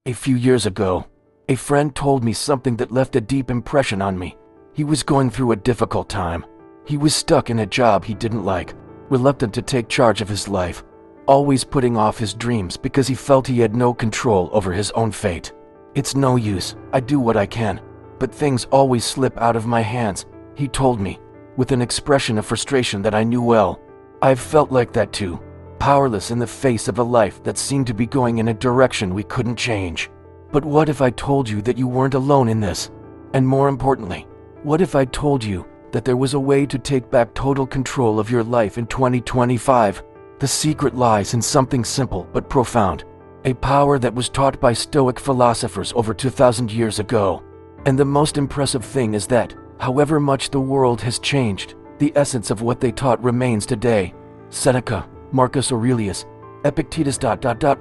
A few years ago, a friend told me something that left a deep impression on me. He was going through a difficult time. He was stuck in a job he didn't like, reluctant to take charge of his life, always putting off his dreams because he felt he had no control over his own fate. "It's no use, I do what I can, but things always slip out of my hands," he told me, with an expression of frustration that I knew well. I've felt like that too, powerless in the face of a life that seemed to be going in a direction we couldn't change. But what if I told you that you weren't alone in this? And more importantly, what if I told you that there was a way to take back total control of your life in 2025? The secret lies in something simple but profound, a power that was taught by Stoic philosophers over 2,000 years ago. And the most impressive thing is that, however much the world has changed, the essence of what they taught remains today. Seneca, Marcus Aurelius, Epictetus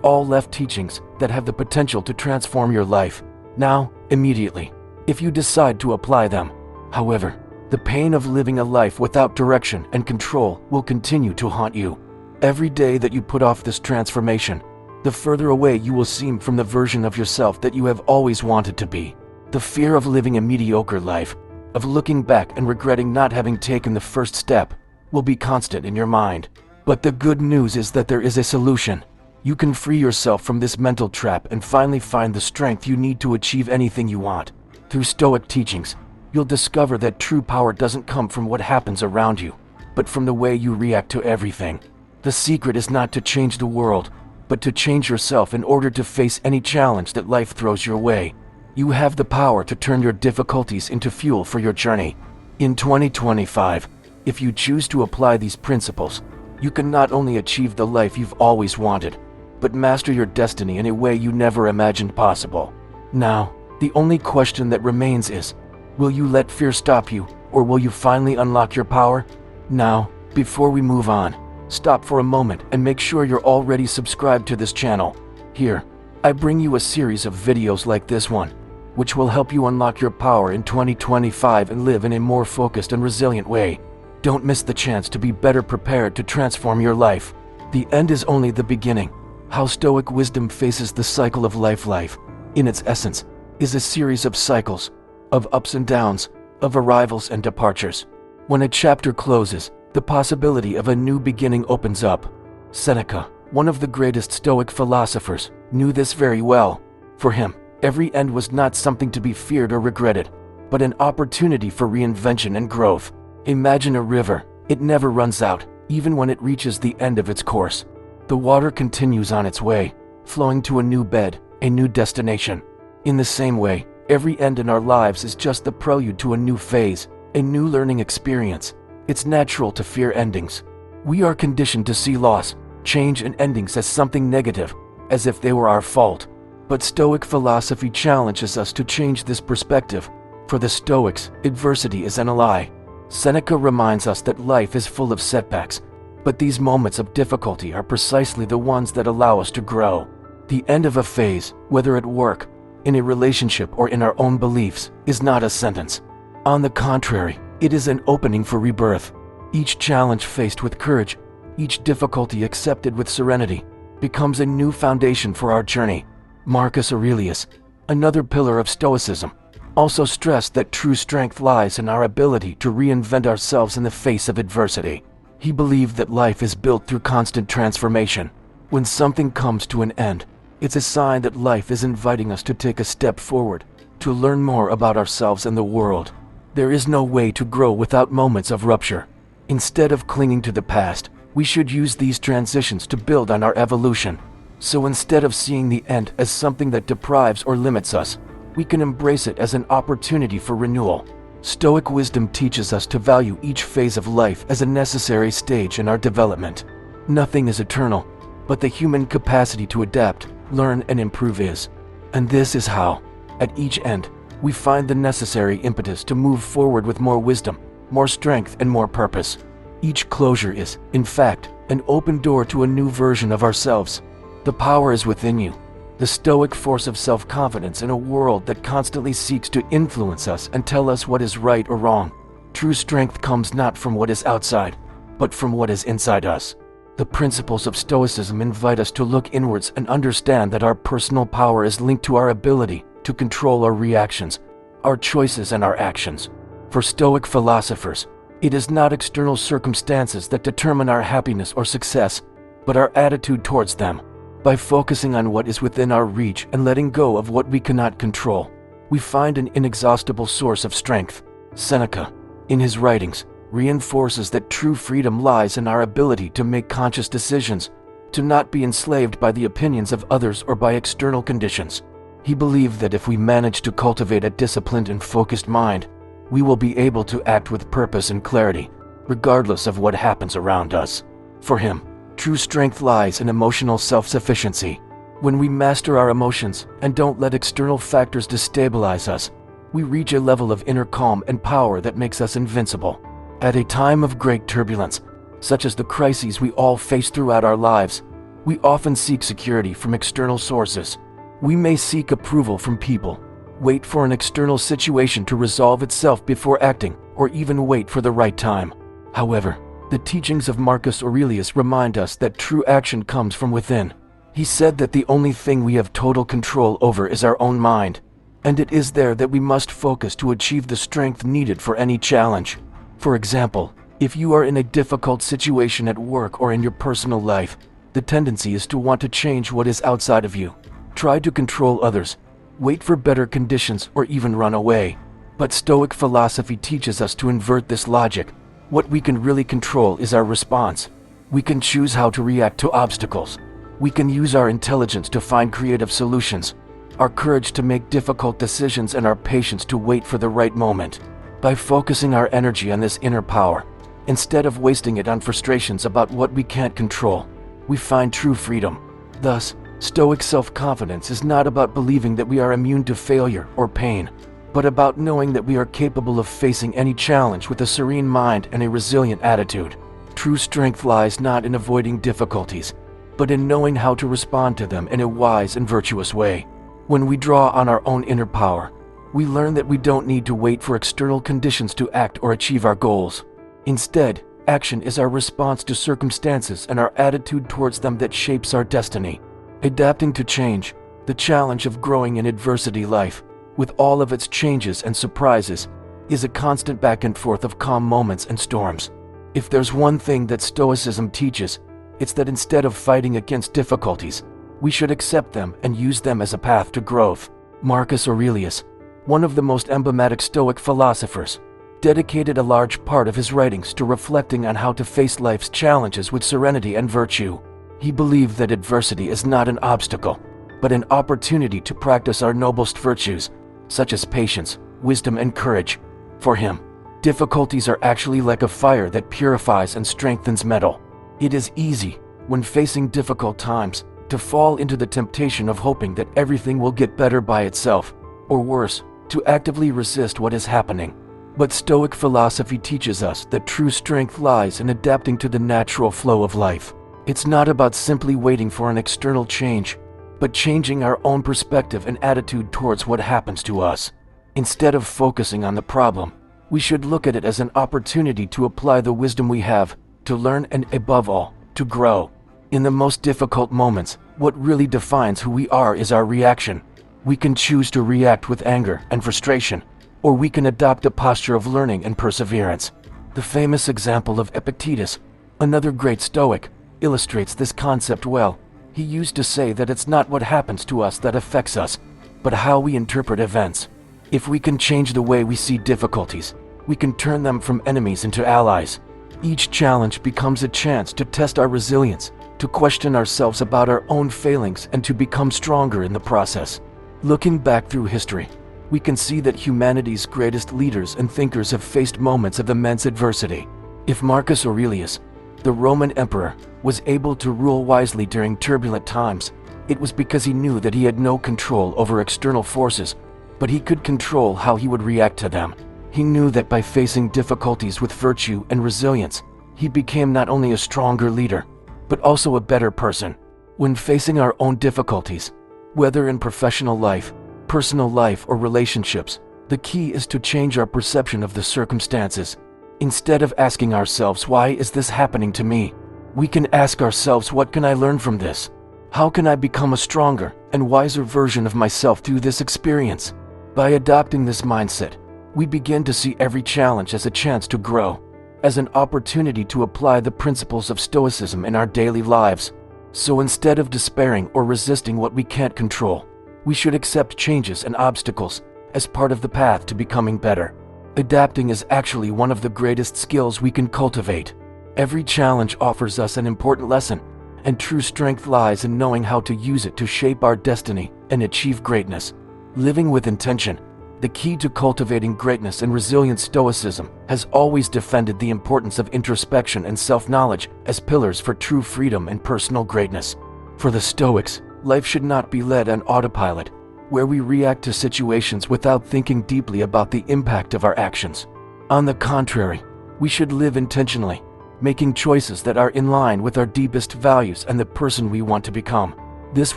all left teachings that have the potential to transform your life, now, immediately, if you decide to apply them. However, the pain of living a life without direction and control will continue to haunt you. Every day that you put off this transformation, the further away you will seem from the version of yourself that you have always wanted to be. The fear of living a mediocre life, of looking back and regretting not having taken the first step, will be constant in your mind. But the good news is that there is a solution. You can free yourself from this mental trap and finally find the strength you need to achieve anything you want. Through Stoic teachings, you'll discover that true power doesn't come from what happens around you, but from the way you react to everything. The secret is not to change the world, but to change yourself in order to face any challenge that life throws your way. You have the power to turn your difficulties into fuel for your journey. In 2025, if you choose to apply these principles, you can not only achieve the life you've always wanted, but master your destiny in a way you never imagined possible. Now, the only question that remains is, will you let fear stop you, or will you finally unlock your power? Now, before we move on, stop for a moment and make sure you're already subscribed to this channel. Here, I bring you a series of videos like this one, which will help you unlock your power in 2025 and live in a more focused and resilient way. Don't miss the chance to be better prepared to transform your life. The end is only the beginning. How Stoic wisdom faces the cycle of life. Life, in its essence, is a series of cycles, of ups and downs, of arrivals and departures. When a chapter closes, the possibility of a new beginning opens up. Seneca, one of the greatest Stoic philosophers, knew this very well. For him, every end was not something to be feared or regretted, but an opportunity for reinvention and growth. Imagine a river. It never runs out, even when it reaches the end of its course. The water continues on its way, flowing to a new bed, a new destination. In the same way, every end in our lives is just the prelude to a new phase, a new learning experience. It's natural to fear endings. We are conditioned to see loss, change, and endings as something negative, as if they were our fault. But Stoic philosophy challenges us to change this perspective. For the Stoics, adversity is an ally. Seneca reminds us that life is full of setbacks, but these moments of difficulty are precisely the ones that allow us to grow. The end of a phase, whether at work, in a relationship, or in our own beliefs, is not a sentence. On the contrary, it is an opening for rebirth. Each challenge faced with courage, each difficulty accepted with serenity, becomes a new foundation for our journey. Marcus Aurelius, another pillar of Stoicism, also stressed that true strength lies in our ability to reinvent ourselves in the face of adversity. He believed that life is built through constant transformation. When something comes to an end, it's a sign that life is inviting us to take a step forward, to learn more about ourselves and the world. There is no way to grow without moments of rupture. Instead of clinging to the past, we should use these transitions to build on our evolution. So instead of seeing the end as something that deprives or limits us, we can embrace it as an opportunity for renewal. Stoic wisdom teaches us to value each phase of life as a necessary stage in our development. Nothing is eternal, but the human capacity to adapt, learn, and improve is. And this is how, at each end, we find the necessary impetus to move forward with more wisdom, more strength, and more purpose. Each closure is, in fact, an open door to a new version of ourselves. The power is within you. The Stoic force of self-confidence in a world that constantly seeks to influence us and tell us what is right or wrong. True strength comes not from what is outside, but from what is inside us. The principles of Stoicism invite us to look inwards and understand that our personal power is linked to our ability to control our reactions, our choices, and our actions. For Stoic philosophers, it is not external circumstances that determine our happiness or success, but our attitude towards them. By focusing on what is within our reach and letting go of what we cannot control, we find an inexhaustible source of strength. Seneca, in his writings, reinforces that true freedom lies in our ability to make conscious decisions, to not be enslaved by the opinions of others or by external conditions. He believed that if we manage to cultivate a disciplined and focused mind, we will be able to act with purpose and clarity, regardless of what happens around us. For him, true strength lies in emotional self-sufficiency. When we master our emotions and don't let external factors destabilize us, we reach a level of inner calm and power that makes us invincible. At a time of great turbulence, such as the crises we all face throughout our lives, we often seek security from external sources. We may seek approval from people, wait for an external situation to resolve itself before acting, or even wait for the right time. However, the teachings of Marcus Aurelius remind us that true action comes from within. He said that the only thing we have total control over is our own mind, and it is there that we must focus to achieve the strength needed for any challenge. For example, if you are in a difficult situation at work or in your personal life, the tendency is to want to change what is outside of you. Try to control others, wait for better conditions, or even run away. But Stoic philosophy teaches us to invert this logic. What we can really control is our response. We can choose how to react to obstacles. We can use our intelligence to find creative solutions, our courage to make difficult decisions, and our patience to wait for the right moment. By focusing our energy on this inner power, instead of wasting it on frustrations about what we can't control, we find true freedom. Thus, Stoic self-confidence is not about believing that we are immune to failure or pain, but about knowing that we are capable of facing any challenge with a serene mind and a resilient attitude. True strength lies not in avoiding difficulties, but in knowing how to respond to them in a wise and virtuous way. When we draw on our own inner power, we learn that we don't need to wait for external conditions to act or achieve our goals. Instead, action is our response to circumstances and our attitude towards them that shapes our destiny. Adapting to change, the challenge of growing in adversity life, with all of its changes and surprises, is a constant back and forth of calm moments and storms. If there's one thing that Stoicism teaches, it's that instead of fighting against difficulties, we should accept them and use them as a path to growth. Marcus Aurelius, one of the most emblematic Stoic philosophers, dedicated a large part of his writings to reflecting on how to face life's challenges with serenity and virtue. He believed that adversity is not an obstacle, but an opportunity to practice our noblest virtues, such as patience, wisdom, and courage. For him, difficulties are actually like a fire that purifies and strengthens metal. It is easy, when facing difficult times, to fall into the temptation of hoping that everything will get better by itself, or worse, to actively resist what is happening. But Stoic philosophy teaches us that true strength lies in adapting to the natural flow of life. It's not about simply waiting for an external change, but changing our own perspective and attitude towards what happens to us. Instead of focusing on the problem, we should look at it as an opportunity to apply the wisdom we have, to learn, and above all, to grow. In the most difficult moments, what really defines who we are is our reaction. We can choose to react with anger and frustration, or we can adopt a posture of learning and perseverance. The famous example of Epictetus, another great Stoic, illustrates this concept well. He used to say that it's not what happens to us that affects us, but how we interpret events. If we can change the way we see difficulties, we can turn them from enemies into allies. Each challenge becomes a chance to test our resilience, to question ourselves about our own failings, and to become stronger in the process. Looking back through history, we can see that humanity's greatest leaders and thinkers have faced moments of immense adversity. If Marcus Aurelius, the Roman emperor, was able to rule wisely during turbulent times, it was because he knew that he had no control over external forces, but he could control how he would react to them. He knew that by facing difficulties with virtue and resilience, he became not only a stronger leader, but also a better person. When facing our own difficulties, whether in professional life, personal life, or relationships, the key is to change our perception of the circumstances. Instead of asking ourselves, "Why is this happening to me?" We can ask ourselves, what can I learn from this? How can I become a stronger and wiser version of myself through this experience? By adopting this mindset, we begin to see every challenge as a chance to grow, as an opportunity to apply the principles of Stoicism in our daily lives. So instead of despairing or resisting what we can't control, we should accept changes and obstacles as part of the path to becoming better. Adapting is actually one of the greatest skills we can cultivate. Every challenge offers us an important lesson, and true strength lies in knowing how to use it to shape our destiny and achieve greatness. Living with intention, the key to cultivating greatness and resilient Stoicism, has always defended the importance of introspection and self-knowledge as pillars for true freedom and personal greatness. For the Stoics, life should not be led on autopilot, where we react to situations without thinking deeply about the impact of our actions. On the contrary, we should live intentionally, making choices that are in line with our deepest values and the person we want to become. This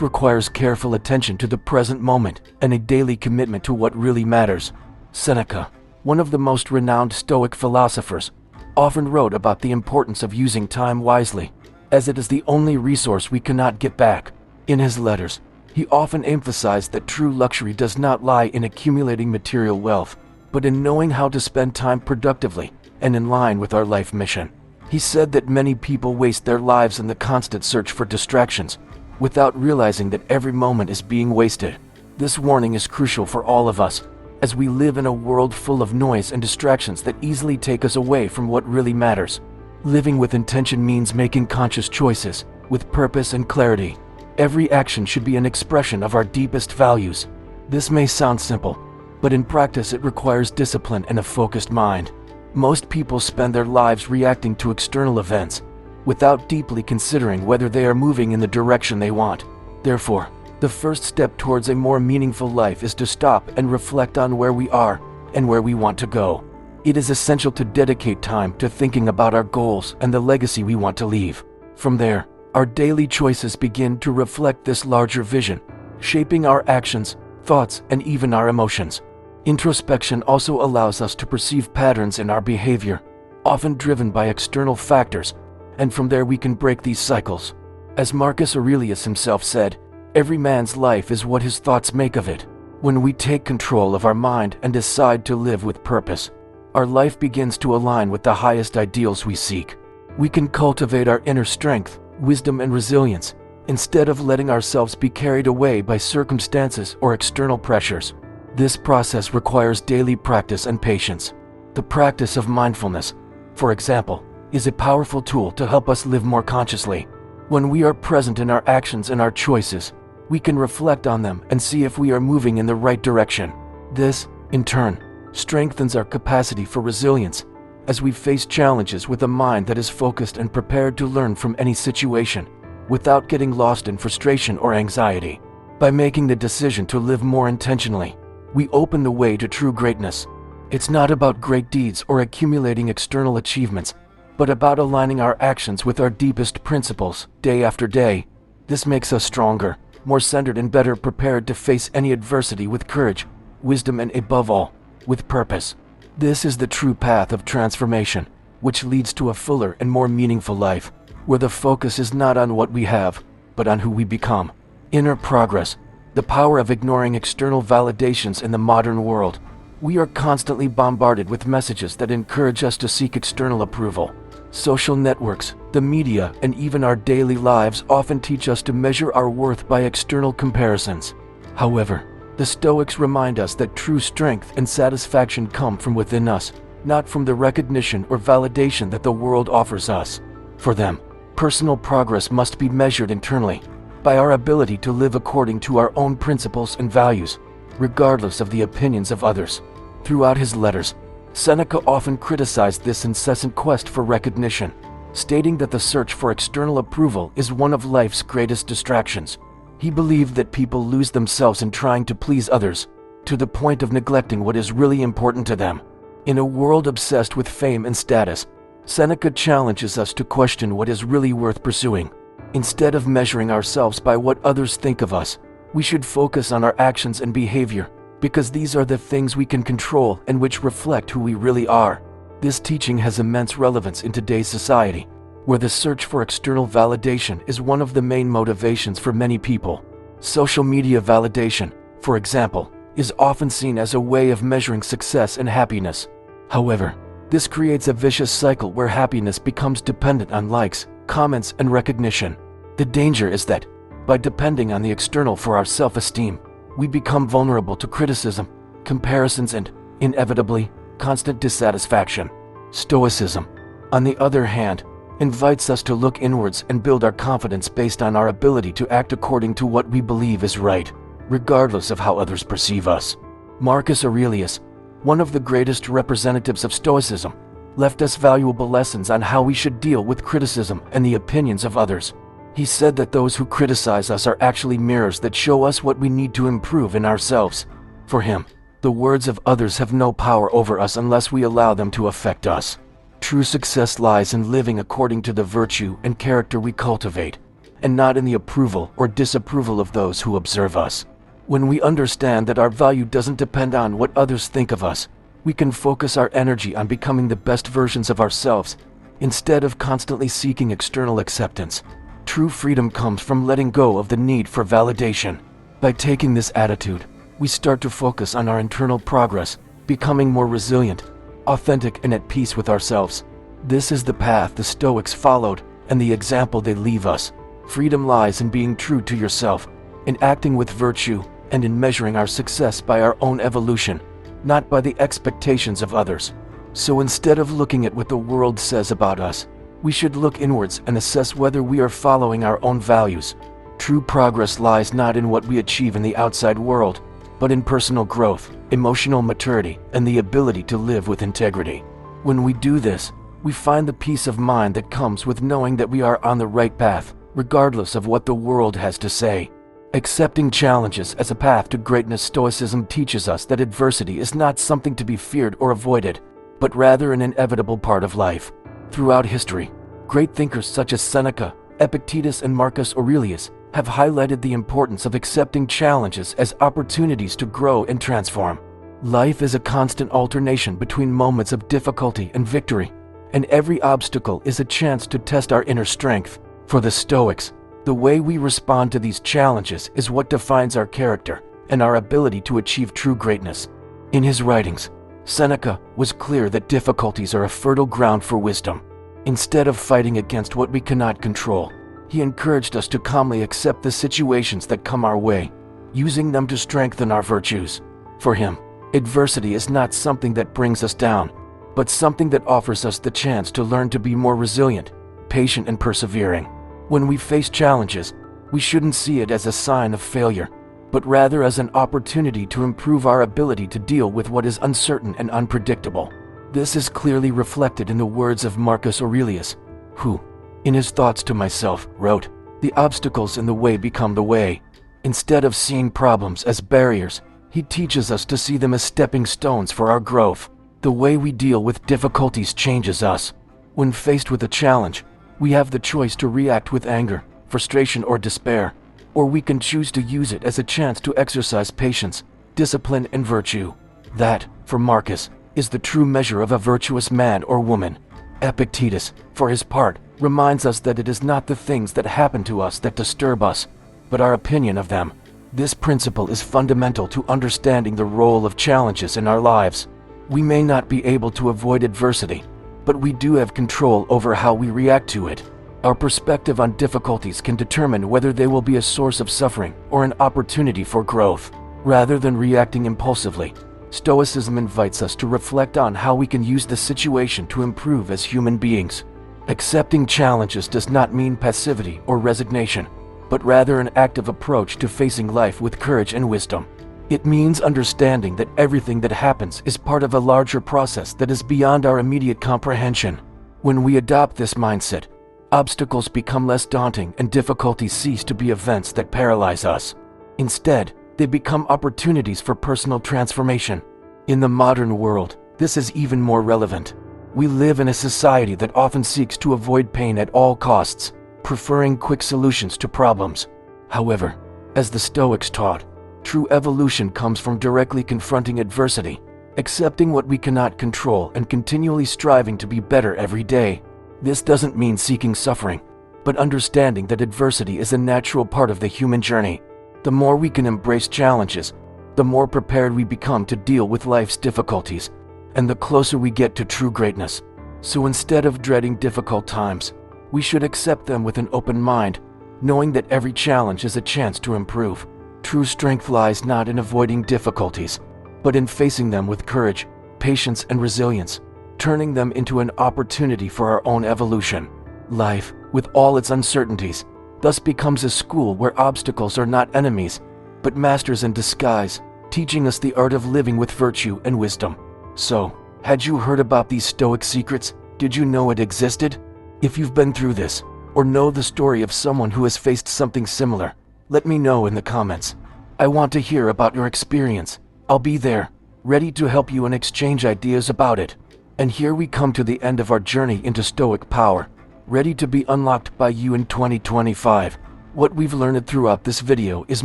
requires careful attention to the present moment and a daily commitment to what really matters. Seneca, one of the most renowned Stoic philosophers, often wrote about the importance of using time wisely, as it is the only resource we cannot get back. In his letters, he often emphasized that true luxury does not lie in accumulating material wealth, but in knowing how to spend time productively and in line with our life mission. He said that many people waste their lives in the constant search for distractions, without realizing that every moment is being wasted. This warning is crucial for all of us, as we live in a world full of noise and distractions that easily take us away from what really matters. Living with intention means making conscious choices, with purpose and clarity. Every action should be an expression of our deepest values. This may sound simple, but in practice it requires discipline and a focused mind. Most people spend their lives reacting to external events, without deeply considering whether they are moving in the direction they want. Therefore, the first step towards a more meaningful life is to stop and reflect on where we are and where we want to go. It is essential to dedicate time to thinking about our goals and the legacy we want to leave. From there, our daily choices begin to reflect this larger vision, shaping our actions, thoughts, and even our emotions. Introspection also allows us to perceive patterns in our behavior, often driven by external factors, and from there we can break these cycles. As Marcus Aurelius himself said, every man's life is what his thoughts make of it. When we take control of our mind and decide to live with purpose, our life begins to align with the highest ideals we seek. We can cultivate our inner strength, wisdom, and resilience, instead of letting ourselves be carried away by circumstances or external pressures. This process requires daily practice and patience. The practice of mindfulness, for example, is a powerful tool to help us live more consciously. When we are present in our actions and our choices, we can reflect on them and see if we are moving in the right direction. This, in turn, strengthens our capacity for resilience, as we face challenges with a mind that is focused and prepared to learn from any situation, without getting lost in frustration or anxiety. By making the decision to live more intentionally, we open the way to true greatness. It's not about great deeds or accumulating external achievements, but about aligning our actions with our deepest principles, day after day. This makes us stronger, more centered, and better prepared to face any adversity with courage, wisdom, and above all, with purpose. This is the true path of transformation, which leads to a fuller and more meaningful life, where the focus is not on what we have, but on who we become. Inner progress, the power of ignoring external validations in the modern world. We are constantly bombarded with messages that encourage us to seek external approval. Social networks, the media, and even our daily lives often teach us to measure our worth by external comparisons. However, the Stoics remind us that true strength and satisfaction come from within us, not from the recognition or validation that the world offers us. For them, personal progress must be measured internally, by our ability to live according to our own principles and values, regardless of the opinions of others. Throughout his letters, Seneca often criticized this incessant quest for recognition, stating that the search for external approval is one of life's greatest distractions. He believed that people lose themselves in trying to please others, to the point of neglecting what is really important to them. In a world obsessed with fame and status, Seneca challenges us to question what is really worth pursuing. Instead of measuring ourselves by what others think of us, we should focus on our actions and behavior, because these are the things we can control and which reflect who we really are. This teaching has immense relevance in today's society, where the search for external validation is one of the main motivations for many people. Social media validation, for example, is often seen as a way of measuring success and happiness. However, this creates a vicious cycle where happiness becomes dependent on likes, comments, and recognition. The danger is that, by depending on the external for our self-esteem, we become vulnerable to criticism, comparisons, and, inevitably, constant dissatisfaction. Stoicism, on the other hand, invites us to look inwards and build our confidence based on our ability to act according to what we believe is right, regardless of how others perceive us. Marcus Aurelius, one of the greatest representatives of Stoicism, left us valuable lessons on how we should deal with criticism and the opinions of others. He said that those who criticize us are actually mirrors that show us what we need to improve in ourselves. For him, the words of others have no power over us unless we allow them to affect us. True success lies in living according to the virtue and character we cultivate, and not in the approval or disapproval of those who observe us. When we understand that our value doesn't depend on what others think of us, we can focus our energy on becoming the best versions of ourselves, instead of constantly seeking external acceptance. True freedom comes from letting go of the need for validation. By taking this attitude, we start to focus on our internal progress, becoming more resilient, authentic, and at peace with ourselves. This is the path the Stoics followed, and the example they leave us. Freedom lies in being true to yourself, in acting with virtue, and in measuring our success by our own evolution, not by the expectations of others. So instead of looking at what the world says about us, we should look inwards and assess whether we are following our own values. True progress lies not in what we achieve in the outside world, but in personal growth, emotional maturity, and the ability to live with integrity. When we do this, we find the peace of mind that comes with knowing that we are on the right path, regardless of what the world has to say. Accepting challenges as a path to greatness. Stoicism teaches us that adversity is not something to be feared or avoided, but rather an inevitable part of life. Throughout history, great thinkers such as Seneca, Epictetus, and Marcus Aurelius have highlighted the importance of accepting challenges as opportunities to grow and transform. Life is a constant alternation between moments of difficulty and victory, and every obstacle is a chance to test our inner strength. For the Stoics, the way we respond to these challenges is what defines our character and our ability to achieve true greatness. In his writings, Seneca was clear that difficulties are a fertile ground for wisdom. Instead of fighting against what we cannot control, he encouraged us to calmly accept the situations that come our way, using them to strengthen our virtues. For him, adversity is not something that brings us down, but something that offers us the chance to learn to be more resilient, patient, and persevering. When we face challenges, we shouldn't see it as a sign of failure, but rather as an opportunity to improve our ability to deal with what is uncertain and unpredictable. This is clearly reflected in the words of Marcus Aurelius, who, in his Thoughts to Myself, wrote, "The obstacles in the way become the way." Instead of seeing problems as barriers, he teaches us to see them as stepping stones for our growth. The way we deal with difficulties changes us. When faced with a challenge, we have the choice to react with anger, frustration, or despair, or we can choose to use it as a chance to exercise patience, discipline, and virtue. That, for Marcus, is the true measure of a virtuous man or woman. Epictetus, for his part, reminds us that it is not the things that happen to us that disturb us, but our opinion of them. This principle is fundamental to understanding the role of challenges in our lives. We may not be able to avoid adversity, but we do have control over how we react to it. Our perspective on difficulties can determine whether they will be a source of suffering or an opportunity for growth. Rather than reacting impulsively, Stoicism invites us to reflect on how we can use the situation to improve as human beings. Accepting challenges does not mean passivity or resignation, but rather an active approach to facing life with courage and wisdom. It means understanding that everything that happens is part of a larger process that is beyond our immediate comprehension. When we adopt this mindset, obstacles become less daunting and difficulties cease to be events that paralyze us. Instead, they become opportunities for personal transformation. In the modern world, this is even more relevant. We live in a society that often seeks to avoid pain at all costs, preferring quick solutions to problems. However, as the Stoics taught, true evolution comes from directly confronting adversity, accepting what we cannot control, and continually striving to be better every day. This doesn't mean seeking suffering, but understanding that adversity is a natural part of the human journey. The more we can embrace challenges, the more prepared we become to deal with life's difficulties, and the closer we get to true greatness. So instead of dreading difficult times, we should accept them with an open mind, knowing that every challenge is a chance to improve. True strength lies not in avoiding difficulties, but in facing them with courage, patience, and resilience, turning them into an opportunity for our own evolution. Life, with all its uncertainties, thus becomes a school where obstacles are not enemies, but masters in disguise, teaching us the art of living with virtue and wisdom. So, had you heard about these Stoic secrets? Did you know it existed? If you've been through this, or know the story of someone who has faced something similar, let me know in the comments. I want to hear about your experience. I'll be there, ready to help you and exchange ideas about it. And here we come to the end of our journey into Stoic power, ready to be unlocked by you in 2025. What we've learned throughout this video is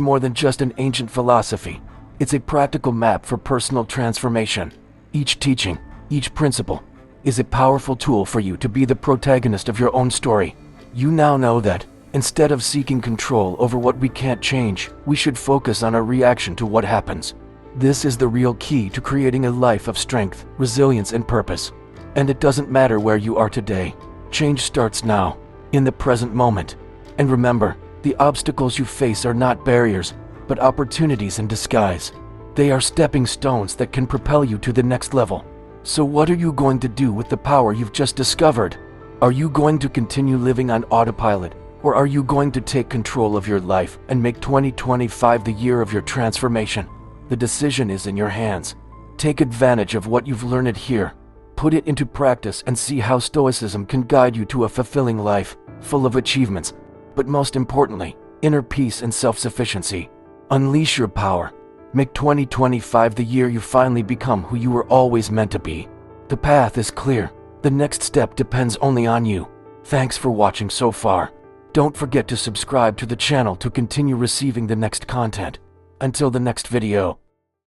more than just an ancient philosophy. It's a practical map for personal transformation. Each teaching, each principle, is a powerful tool for you to be the protagonist of your own story. You now know that, instead of seeking control over what we can't change, we should focus on our reaction to what happens. This is the real key to creating a life of strength, resilience, and purpose. And it doesn't matter where you are today. Change starts now, in the present moment. And remember, the obstacles you face are not barriers, but opportunities in disguise. They are stepping stones that can propel you to the next level. So what are you going to do with the power you've just discovered? Are you going to continue living on autopilot, or are you going to take control of your life and make 2025 the year of your transformation? The decision is in your hands. Take advantage of what you've learned here. Put it into practice and see how Stoicism can guide you to a fulfilling life, full of achievements, but most importantly, inner peace and self-sufficiency. Unleash your power. Make 2025 the year you finally become who you were always meant to be. The path is clear. The next step depends only on you. Thanks for watching so far. Don't forget to subscribe to the channel to continue receiving the next content. Until the next video.